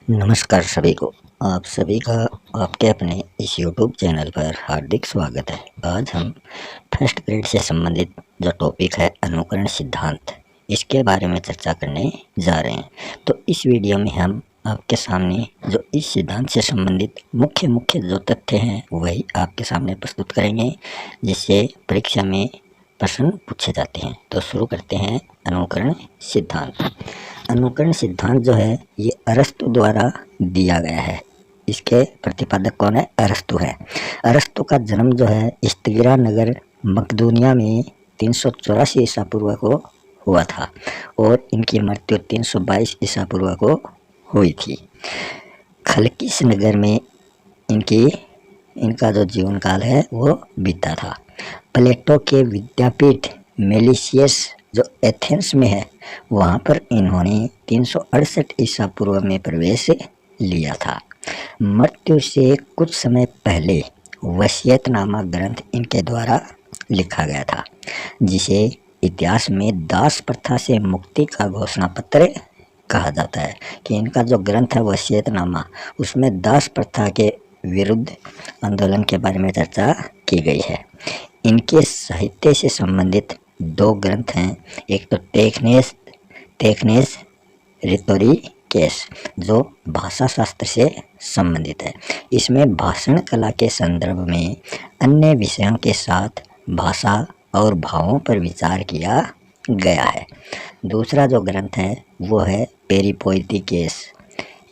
नमस्कार सभी को। आप सभी का आपके अपने इस YouTube चैनल पर हार्दिक स्वागत है। आज हम फर्स्ट ग्रेड से संबंधित जो टॉपिक है अनुकरण सिद्धांत, इसके बारे में चर्चा करने जा रहे हैं। तो इस वीडियो में हम आपके सामने जो इस सिद्धांत से संबंधित मुख्य जो तथ्य हैं वही आपके सामने प्रस्तुत करेंगे, जिससे परीक्षा में प्रश्न पूछे जाते हैं। तो शुरू करते हैं अनुकरण सिद्धांत। अनुकरण सिद्धांत जो है ये अरस्तु द्वारा दिया गया है। इसके प्रतिपादक कौन है? अरस्तु है। अरस्तु का जन्म जो है स्तिरा नगर मकदूनिया में 384 ईसा पूर्व को हुआ था और इनकी मृत्यु 322 ईसा पूर्व को हुई थी। खलकिस नगर में इनका जो जीवन काल है वो बीता था। प्लेटो के विद्यापीठ मेलिसियस जो एथेंस में है वहाँ पर इन्होंने 368 ईसा पूर्व में प्रवेश लिया था। मृत्यु से कुछ समय पहले वसीयतनामा ग्रंथ इनके द्वारा लिखा गया था, जिसे इतिहास में दास प्रथा से मुक्ति का घोषणा पत्र कहा जाता है। कि इनका जो ग्रंथ है वसीयतनामा, उसमें दास प्रथा के विरुद्ध आंदोलन के बारे में चर्चा की गई है। इनके साहित्य से संबंधित दो ग्रंथ हैं। एक तो टेक्नेस रिटोरिकेस जो भाषा शास्त्र से संबंधित है। इसमें भाषण कला के संदर्भ में अन्य विषयों के साथ भाषा और भावों पर विचार किया गया है। दूसरा जो ग्रंथ है वो है पेरिपोएटिकेस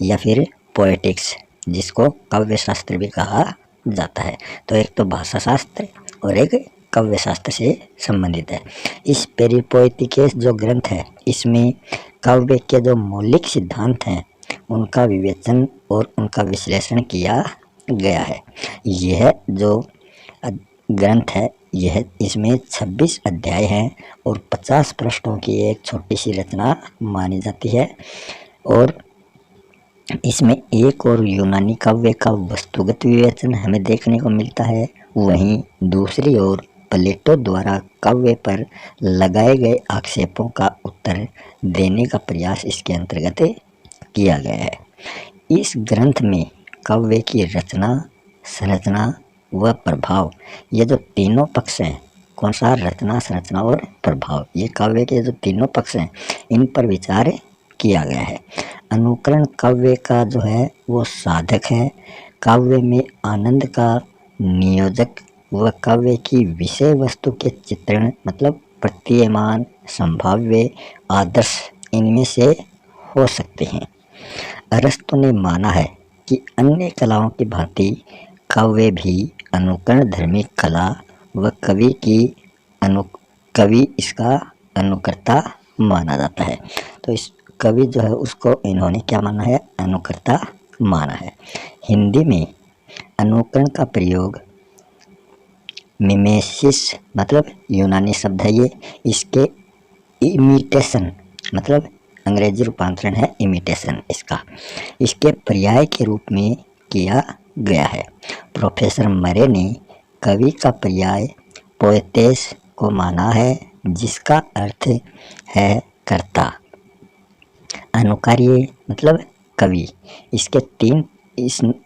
या फिर पोएटिक्स, जिसको काव्य शास्त्र भी कहा जाता है। तो एक तो भाषा शास्त्र और एक काव्य शास्त्र से संबंधित है। इस पेरिपोएटिकेस जो ग्रंथ है इसमें काव्य के जो मौलिक सिद्धांत हैं उनका विवेचन और उनका विश्लेषण किया गया है। यह जो ग्रंथ है यह इसमें 26 अध्याय हैं और 50 पृष्ठों की एक छोटी सी रचना मानी जाती है। और इसमें एक और यूनानी काव्य का वस्तुगत विवेचन हमें देखने को मिलता है, वहीं दूसरी ओर प्लेटो द्वारा काव्य पर लगाए गए आक्षेपों का उत्तर देने का प्रयास इसके अंतर्गत किया गया है। इस ग्रंथ में काव्य की रचना, संरचना व प्रभाव, ये जो तीनों पक्ष हैं, कौन सा? रचना, संरचना और प्रभाव, ये काव्य के जो तीनों पक्ष हैं इन पर विचार किया गया है। अनुकरण काव्य का जो है वो साधक है। काव्य में आनंद का नियोजक व काव्य की विषय वस्तु के चित्रण मतलब प्रतीयमान, संभाव्य, आदर्श इनमें से हो सकते हैं। अरस्तु ने माना है कि अन्य कलाओं की भांति काव्य भी अनुकरण धर्मी कला व कवि इसका अनुकर्ता माना जाता है। तो इस कवि जो है उसको इन्होंने क्या माना है? अनुकर्ता माना है। हिंदी में अनुकरण का प्रयोग मिमेसिस मतलब यूनानी शब्द है ये, इसके इमिटेशन मतलब अंग्रेजी रूपांतरण है इमिटेशन इसका, इसके पर्याय के रूप में किया गया है। प्रोफेसर मरे ने कवि का पर्याय पोएटेस को माना है, जिसका अर्थ है कर्ता। अनुकार्य मतलब कवि,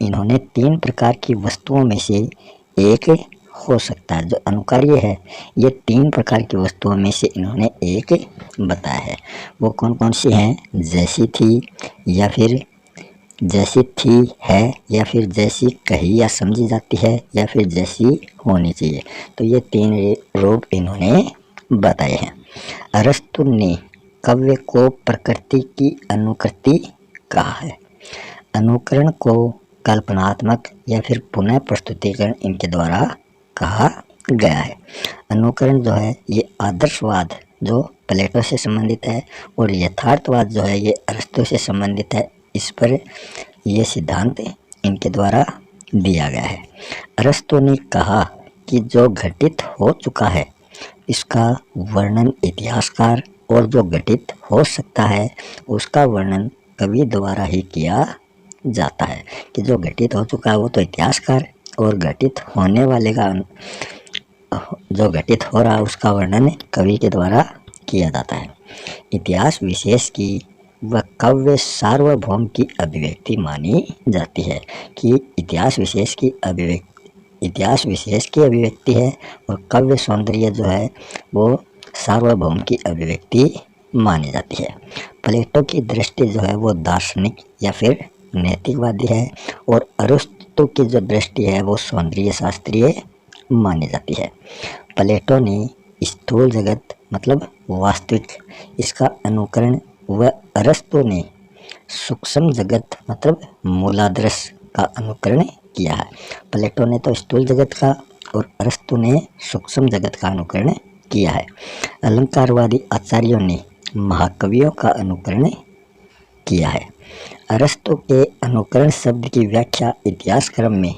इन्होंने 3 प्रकार की वस्तुओं में से एक हो सकता है। जो अनुकार्य है ये 3 प्रकार की वस्तुओं में से इन्होंने एक बताया है। वो कौन कौन सी हैं? जैसी थी या फिर जैसी थी है या फिर जैसी कही या समझी जाती है या फिर जैसी होनी चाहिए। तो ये 3 रूप इन्होंने बताए हैं। अरस्तु ने काव्य को प्रकृति की अनुकृति कहा है। अनुकरण को कल्पनात्मक या फिर पुनः प्रस्तुतिकरण इनके द्वारा कहा गया है। अनुकरण जो है ये आदर्शवाद जो प्लेटो से संबंधित है और यथार्थवाद जो है ये अरस्तु से संबंधित है। इस पर यह सिद्धांत इनके द्वारा दिया गया है। अरस्तु ने कहा कि जो घटित हो चुका है इसका वर्णन इतिहासकार और जो घटित हो सकता है उसका वर्णन कवि द्वारा ही किया जाता है। कि जो घटित हो चुका है वो तो इतिहासकार, और घटित होने वाले का जो घटित हो रहा है उसका वर्णन कवि के द्वारा किया जाता है। इतिहास विशेष की वह काव्य सार्वभौम की अभिव्यक्ति मानी जाती है, कि इतिहास विशेष की अभिव्यक्ति है और काव्य सौंदर्य जो है वो सार्वभौम की अभिव्यक्ति मानी जाती है। प्लेटो की दृष्टि जो है वो दार्शनिक या फिर नैतिकवादी है और अरिस्टो की जो दृष्टि है वो सौंदर्य शास्त्रीय मानी जाती है। प्लेटो ने स्थूल जगत मतलब वास्तविक इसका अनुकरण व अरिस्टो ने सूक्ष्म जगत मतलब मूलादर्श का अनुकरण किया है। प्लेटो ने तो स्थूल जगत का और अरिस्टो ने सूक्ष्म जगत का अनुकरण किया है। अलंकारवादी आचार्यों ने महाकवियों का अनुकरण किया है। अरिस्टो के अनुकरण शब्द की व्याख्या इतिहास क्रम में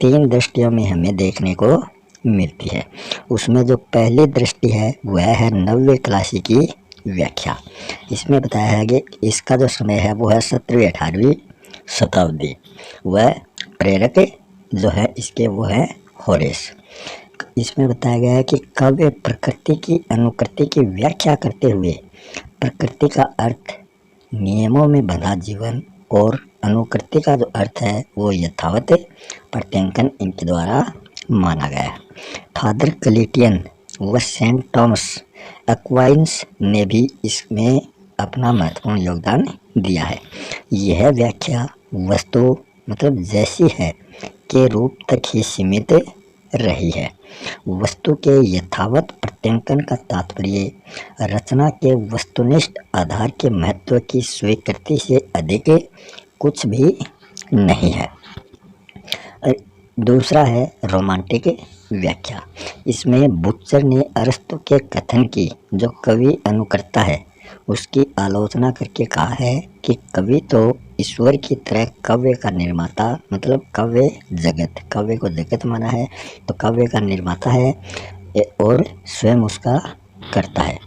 3 दृष्टियों में हमें देखने को मिलती है। उसमें जो पहली दृष्टि है वह है नव्य क्लासिकी व्याख्या। इसमें बताया है कि इसका जो समय है वो है 17वीं 18वीं शताब्दी। वह प्रेरक जो है इसके वो है होरेस। इसमें बताया गया है कि काव्य प्रकृति की अनुकृति की व्याख्या करते हुए प्रकृति का अर्थ नियमों में बंधा जीवन और अनुकृति का जो अर्थ है वो यथावत प्रत्यंकन इनके द्वारा माना गया है। फादर क्लेटियन व सेंट थॉमस एक्वाइन्स ने भी इसमें अपना महत्वपूर्ण योगदान दिया है। यह व्याख्या वस्तु मतलब जैसी है के रूप तक ही सीमित रही है। वस्तु के यथावत प्रत्यंकन का तात्पर्य रचना के वस्तुनिष्ठ आधार के महत्व की स्वीकृति से अधिक कुछ भी नहीं है। दूसरा है रोमांटिक व्याख्या। इसमें बुच्चर ने अरिस्टो के कथन की जो कवि अनुकर्ता है उसकी आलोचना करके कहा है कि कवि तो ईश्वर की तरह काव्य का निर्माता मतलब काव्य को जगत माना है तो काव्य का निर्माता है और स्वयं उसका करता है।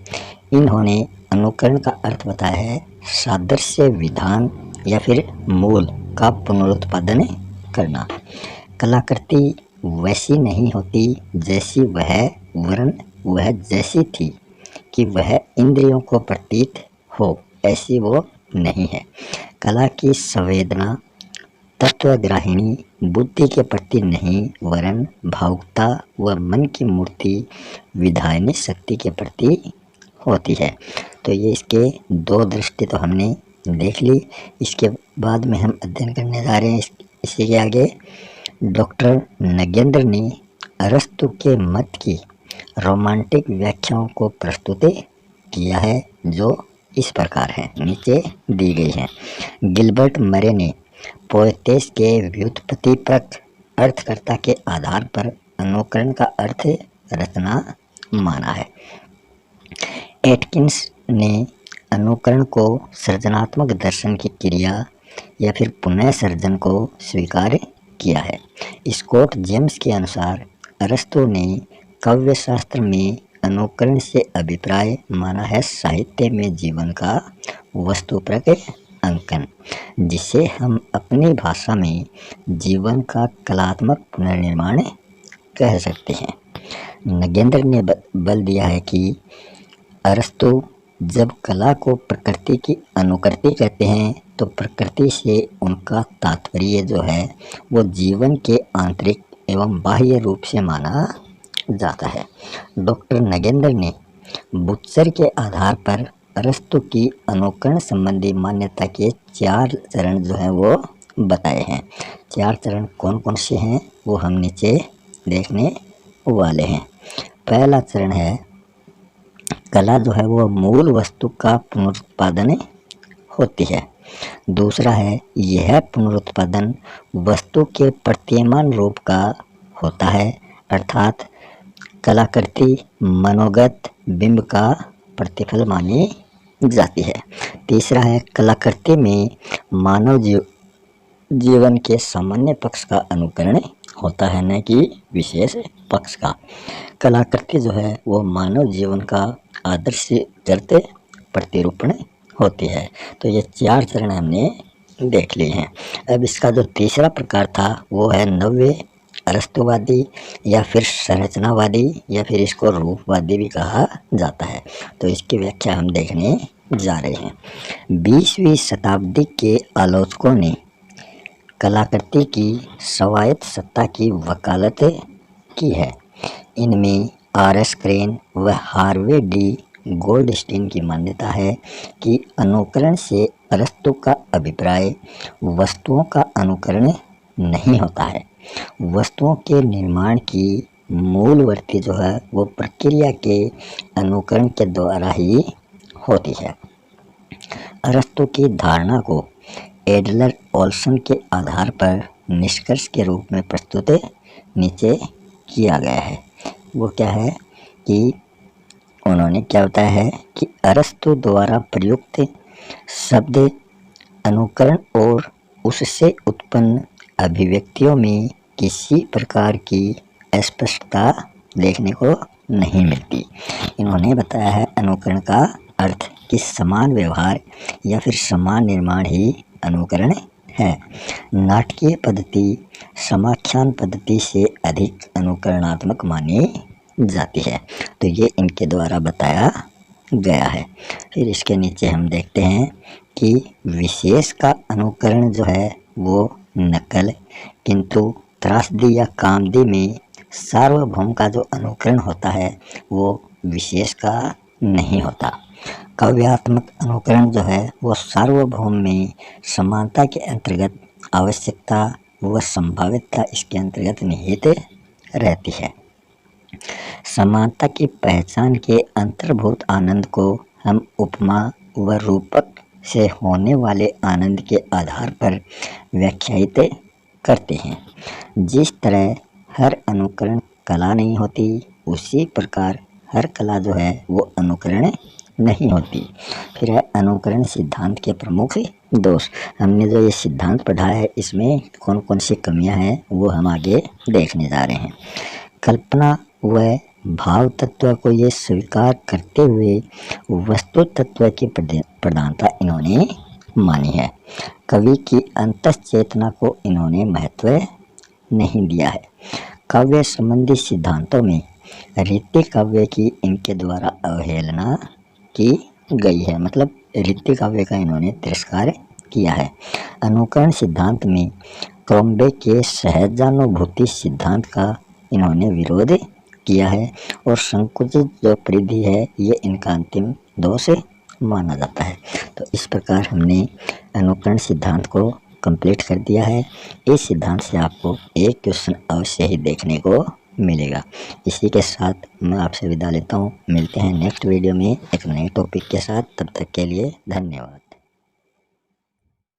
इन्होंने अनुकरण का अर्थ बताया है सादृश्य विधान या फिर मूल का पुनरुत्पादन करना। कलाकृति वैसी नहीं होती जैसी वह वरन वह जैसी थी कि वह इंद्रियों को प्रतीत हो ऐसी वो नहीं है। कला की संवेदना तत्वग्राहिणी बुद्धि के प्रति नहीं वरन भावुकता व मन की मूर्ति विधायनी शक्ति के प्रति होती है। तो ये इसके 2 दृष्टि तो हमने देख ली। इसके बाद में हम अध्ययन करने जा रहे हैं इसी के आगे। डॉक्टर नगेंद्र ने अरिस्टो के मत की रोमांटिक व्याख्याओं को प्रस्तुत किया है जो इस प्रकार है नीचे दी गई है। गिलबर्ट मरे ने पोएटेस के व्युत्पत्तिपरक अर्थकर्ता के आधार पर अनुकरण का अर्थ रचना माना है। एटकिंस ने अनुकरण को सृजनात्मक दर्शन की क्रिया या फिर पुनः सर्जन को स्वीकार किया है। स्कॉट जेम्स के अनुसार अरिस्टो ने काव्य शास्त्र में अनुकरण से अभिप्राय माना है साहित्य में जीवन का वस्तुपरक अंकन, जिसे हम अपनी भाषा में जीवन का कलात्मक पुनर्निर्माण कह सकते हैं। नगेंद्र ने बल दिया है कि अरिस्टो जब कला को प्रकृति की अनुकृति कहते हैं तो प्रकृति से उनका तात्पर्य जो है वो जीवन के आंतरिक एवं बाह्य रूप से माना जाता है। डॉक्टर नगेंद्र ने बुच्चर के आधार पर अरिस्टो की अनुकरण संबंधी मान्यता के 4 चरण जो हैं वो बताए हैं। 4 चरण कौन कौन से हैं वो हम नीचे देखने वाले हैं। पहला चरण है कला जो है वो मूल वस्तु का पुनरुत्पादन होती है। दूसरा है यह पुनरुत्पादन वस्तु के प्रतीयमान रूप का होता है, अर्थात कलाकृति मनोगत बिंब का प्रतिफल मानी जाती है। तीसरा है कलाकृति में मानव जीवन के सामान्य पक्ष का अनुकरण होता है न कि विशेष पक्ष का। कलाकृति जो है वो मानव जीवन का आदर्श करते प्रतिरूपण होती है। तो ये 4 चरण हमने देख लिए हैं। अब इसका जो तीसरा प्रकार था वो है नव्य अरिस्टोवादी या फिर संरचनावादी या फिर इसको रूपवादी भी कहा जाता है। तो इसकी व्याख्या हम देखने जा रहे हैं। 20वीं शताब्दी के आलोचकों ने कलाकृति की स्वायत्त सत्ता की वकालत की है। इनमें आर.एस. क्रेन व हार्वे डी गोल्डस्टीन की मान्यता है कि अनुकरण से अरस्तु का अभिप्राय वस्तुओं का अनुकरण नहीं होता है। वस्तुओं के निर्माण की मूलवर्ती जो है वो प्रक्रिया के अनुकरण के द्वारा ही होती है। अरस्तु की धारणा को एडलर ओल्सन के आधार पर निष्कर्ष के रूप में प्रस्तुत नीचे किया गया है। वो क्या है कि उन्होंने क्या बताया है कि अरस्तु द्वारा प्रयुक्त शब्द अनुकरण और उससे उत्पन्न अभिव्यक्तियों में किसी प्रकार की स्पष्टता देखने को नहीं मिलती। इन्होंने बताया है अनुकरण का अर्थ कि समान व्यवहार या फिर समान निर्माण ही अनुकरण है। नाटकीय पद्धति समाख्यान पद्धति से अधिक अनुकरणात्मक मानी जाती है। तो ये इनके द्वारा बताया गया है। फिर इसके नीचे हम देखते हैं कि विशेष का अनुकरण जो है वो नकल, किंतु त्रासदी या कामदी में सार्वभौम का जो अनुकरण होता है वो विशेष का नहीं होता। काव्यात्मक अनुकरण जो है वो सार्वभौम में समानता के अंतर्गत आवश्यकता व संभावितता इसके अंतर्गत निहित रहती है। समानता की पहचान के अंतर्भूत आनंद को हम उपमा व रूपक से होने वाले आनंद के आधार पर व्याख्यायित करते हैं। जिस तरह हर अनुकरण कला नहीं होती, उसी प्रकार हर कला जो है वो अनुकरण नहीं होती। फिर है अनुकरण सिद्धांत के प्रमुख दोष। हमने जो ये सिद्धांत पढ़ा है इसमें कौन कौन सी कमियां हैं वो हम आगे देखने जा रहे हैं। कल्पना व भाव तत्व को ये स्वीकार करते हुए वस्तु तत्व की प्रधानता इन्होंने मानी है। कवि की अंतःचेतना को इन्होंने महत्व नहीं दिया है। काव्य संबंधी सिद्धांतों में रीति काव्य की इनके द्वारा अवहेलना की गई है, मतलब रीति काव्य का इन्होंने तिरस्कार किया है। अनुकरण सिद्धांत में क्रॉम्बे के सहजानुभूति सिद्धांत का इन्होंने विरोध किया है और संकुचित जो परिधि है ये इनका अंतिम दोष माना जाता है। तो इस प्रकार हमने अनुकरण सिद्धांत को कंप्लीट कर दिया है। इस सिद्धांत से आपको एक क्वेश्चन अवश्य ही देखने को मिलेगा। इसी के साथ मैं आपसे विदा लेता हूँ। मिलते हैं नेक्स्ट वीडियो में एक नए टॉपिक के साथ। तब तक के लिए धन्यवाद।